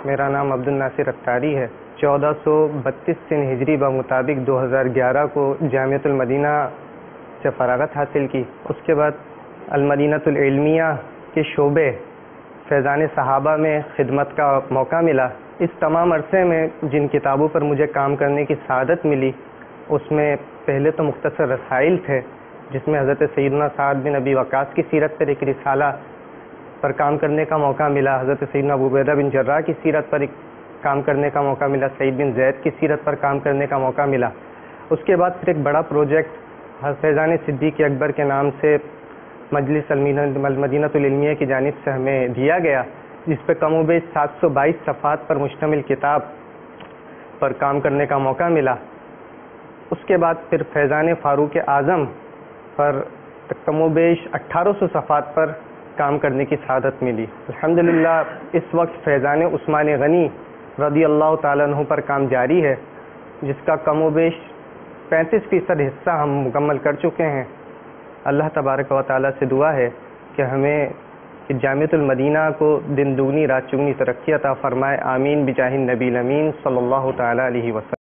میرا نام عبد الناصر اختاری ہے۔ 1432 سن ہجری بمطابق 2011 کو جامعۃ المدینہ سے فراغت حاصل کی۔ اس کے بعد المدینۃ العلمیہ کے شعبے فیضان صحابہ میں خدمت کا موقع ملا۔ اس تمام عرصے میں جن کتابوں پر مجھے کام کرنے کی سعادت ملی اس میں پہلے تو مختصر رسائل تھے، جس میں حضرت سیدنا سعد بن ابی وقاص کی سیرت پر ایک رسالہ پر کام کرنے کا موقع ملا، حضرت سیدنا ابو عبیدہ بن جراح کی سیرت پر کام کرنے کا موقع ملا، سعید بن زید کی سیرت پر کام کرنے کا موقع ملا۔ اس کے بعد پھر ایک بڑا پروجیکٹ فیضان صدیق اکبر کے نام سے مجلس المدینۃ العلمیہ کی جانب سے ہمیں دیا گیا، جس پہ کم و بیش 722 صفحات پر مشتمل کتاب پر کام کرنے کا موقع ملا۔ اس کے بعد پھر فیضان فاروق اعظم پر کم و بیش 1800 صفحات پر کام کرنے کی سعادت ملی۔ الحمدللہ اس وقت فیضان عثمان غنی رضی اللہ تعالیٰ عنہ پر کام جاری ہے، جس کا کم و بیش 35% حصہ ہم مکمل کر چکے ہیں۔ اللہ تبارک و تعالیٰ سے دعا ہے کہ ہمیں جامعۃ المدینہ کو دن دگنی رات چگنی ترقی عطا فرمائے، آمین بجاہ النبی الامین صلی اللہ تعالیٰ علیہ وسلم۔